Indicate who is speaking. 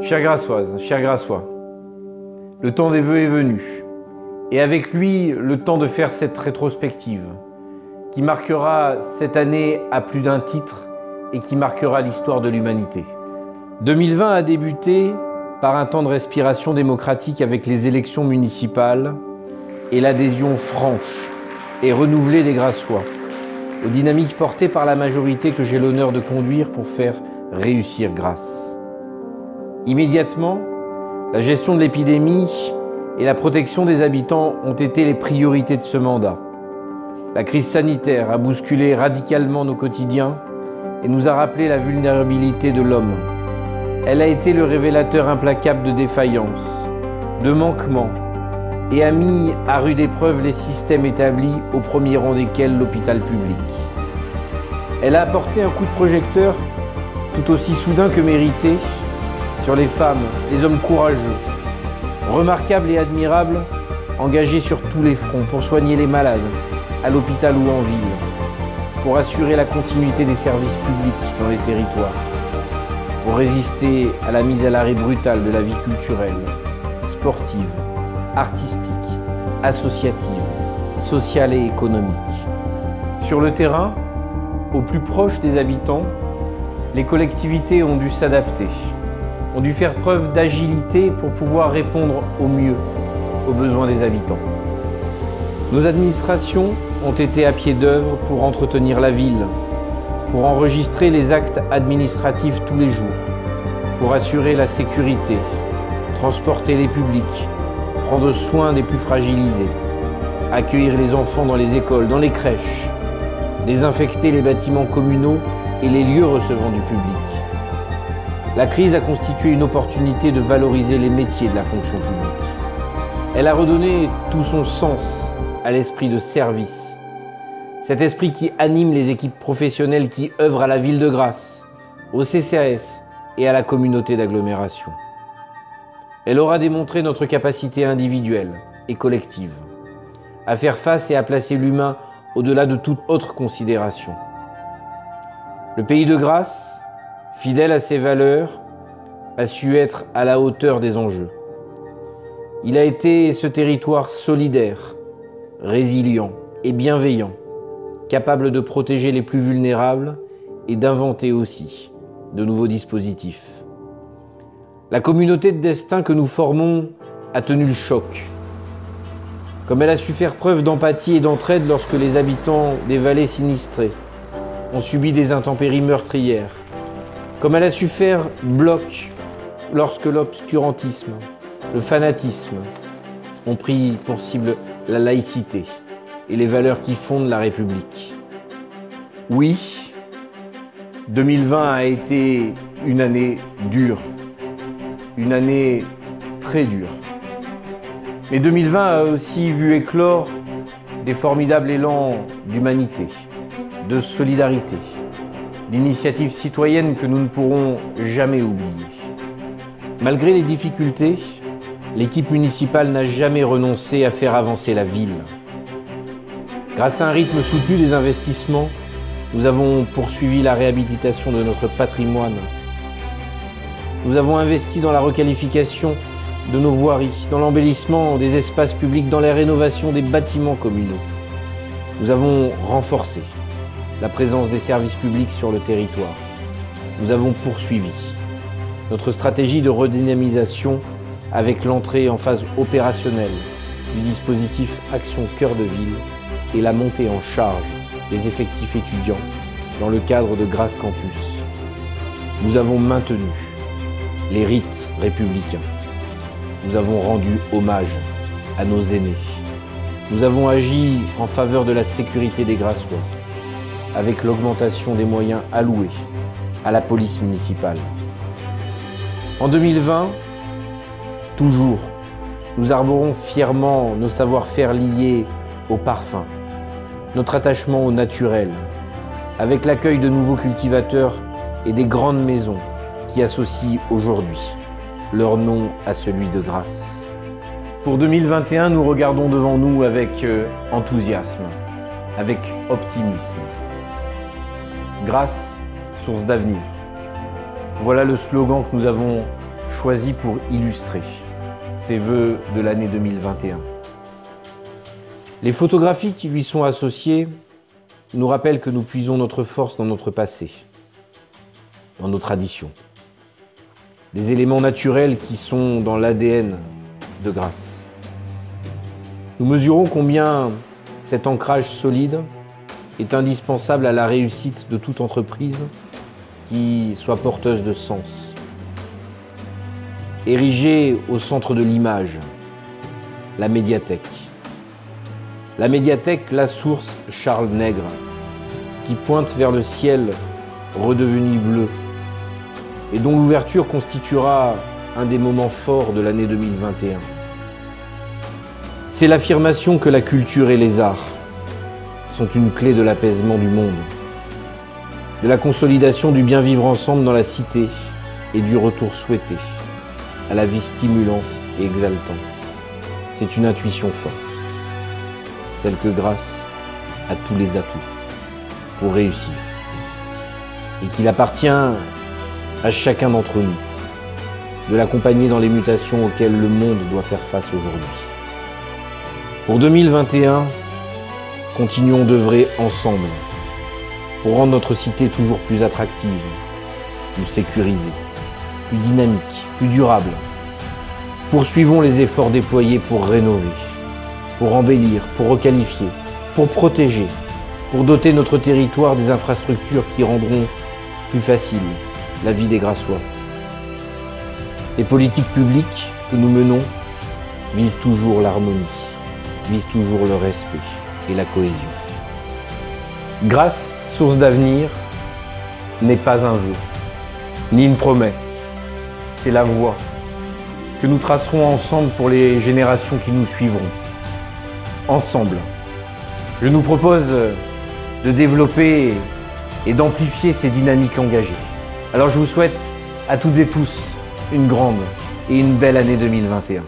Speaker 1: Chères Grassoises, chers Grassois, le temps des vœux est venu, et avec lui le temps de faire cette rétrospective, qui marquera cette année à plus d'un titre et qui marquera l'histoire de l'humanité. 2020 a débuté par un temps de respiration démocratique avec les élections municipales et l'adhésion franche et renouvelée des Grassois, aux dynamiques portées par la majorité que j'ai l'honneur de conduire pour faire réussir Grasse. Immédiatement, la gestion de l'épidémie et la protection des habitants ont été les priorités de ce mandat. La crise sanitaire a bousculé radicalement nos quotidiens et nous a rappelé la vulnérabilité de l'homme. Elle a été le révélateur implacable de défaillances, de manquements et a mis à rude épreuve les systèmes établis, au premier rang desquels l'hôpital public. Elle a apporté un coup de projecteur tout aussi soudain que mérité sur les femmes, les hommes courageux, remarquables et admirables, engagés sur tous les fronts pour soigner les malades, à l'hôpital ou en ville, pour assurer la continuité des services publics dans les territoires, pour résister à la mise à l'arrêt brutale de la vie culturelle, sportive, artistique, associative, sociale et économique. Sur le terrain, au plus proche des habitants, les collectivités ont dû s'adapter, ont dû faire preuve d'agilité pour pouvoir répondre au mieux aux besoins des habitants. Nos administrations ont été à pied d'œuvre pour entretenir la ville, pour enregistrer les actes administratifs tous les jours, pour assurer la sécurité, transporter les publics, prendre soin des plus fragilisés, accueillir les enfants dans les écoles, dans les crèches, désinfecter les bâtiments communaux et les lieux recevant du public. La crise a constitué une opportunité de valoriser les métiers de la fonction publique. Elle a redonné tout son sens à l'esprit de service. Cet esprit qui anime les équipes professionnelles qui œuvrent à la ville de Grasse, au CCAS et à la communauté d'agglomération. Elle aura démontré notre capacité individuelle et collective à faire face et à placer l'humain au-delà de toute autre considération. Le pays de Grasse, fidèle à ses valeurs, a su être à la hauteur des enjeux. Il a été ce territoire solidaire, résilient et bienveillant, capable de protéger les plus vulnérables et d'inventer aussi de nouveaux dispositifs. La communauté de destin que nous formons a tenu le choc, comme elle a su faire preuve d'empathie et d'entraide lorsque les habitants des vallées sinistrées ont subi des intempéries meurtrières, comme elle a su faire bloc lorsque l'obscurantisme, le fanatisme ont pris pour cible la laïcité et les valeurs qui fondent la République. Oui, 2020 a été une année dure, une année très dure. Mais 2020 a aussi vu éclore des formidables élans d'humanité, de solidarité, d'initiatives citoyennes que nous ne pourrons jamais oublier. Malgré les difficultés, l'équipe municipale n'a jamais renoncé à faire avancer la ville. Grâce à un rythme soutenu des investissements, nous avons poursuivi la réhabilitation de notre patrimoine. Nous avons investi dans la requalification de nos voiries, dans l'embellissement des espaces publics, dans la rénovation des bâtiments communaux. Nous avons renforcé la présence des services publics sur le territoire. Nous avons poursuivi notre stratégie de redynamisation avec l'entrée en phase opérationnelle du dispositif Action Cœur de Ville et la montée en charge des effectifs étudiants dans le cadre de Grasse Campus. Nous avons maintenu les rites républicains. Nous avons rendu hommage à nos aînés. Nous avons agi en faveur de la sécurité des Grassois, avec l'augmentation des moyens alloués à la police municipale. En 2020, toujours, nous arborons fièrement nos savoir-faire liés au parfum, notre attachement au naturel, avec l'accueil de nouveaux cultivateurs et des grandes maisons qui associent aujourd'hui leur nom à celui de Grasse. Pour 2021, nous regardons devant nous avec enthousiasme, avec optimisme. Grasse, source d'avenir. Voilà le slogan que nous avons choisis pour illustrer ses vœux de l'année 2021. Les photographies qui lui sont associées nous rappellent que nous puisons notre force dans notre passé, dans nos traditions. Des éléments naturels qui sont dans l'ADN de Grasse. Nous mesurons combien cet ancrage solide est indispensable à la réussite de toute entreprise qui soit porteuse de sens. Érigée au centre de l'image, la médiathèque. La médiathèque, la source Charles Nègre, qui pointe vers le ciel redevenu bleu et dont l'ouverture constituera un des moments forts de l'année 2021. C'est l'affirmation que la culture et les arts sont une clé de l'apaisement du monde, de la consolidation du bien vivre ensemble dans la cité et du retour souhaité à la vie stimulante et exaltante. C'est une intuition forte, celle que Grasse a tous les atouts pour réussir et qu'il appartient à chacun d'entre nous de l'accompagner dans les mutations auxquelles le monde doit faire face aujourd'hui. Pour 2021, continuons d'œuvrer ensemble pour rendre notre cité toujours plus attractive, plus sécurisée, plus dynamique, plus durable. Poursuivons les efforts déployés pour rénover, pour embellir, pour requalifier, pour protéger, pour doter notre territoire des infrastructures qui rendront plus facile la vie des Grassois. Les politiques publiques que nous menons visent toujours l'harmonie, visent toujours le respect et la cohésion. Grasse, source d'avenir, n'est pas un vœu, ni une promesse. C'est la voie que nous tracerons ensemble pour les générations qui nous suivront. Ensemble, je nous propose de développer et d'amplifier ces dynamiques engagées. Alors je vous souhaite à toutes et tous une grande et une belle année 2021.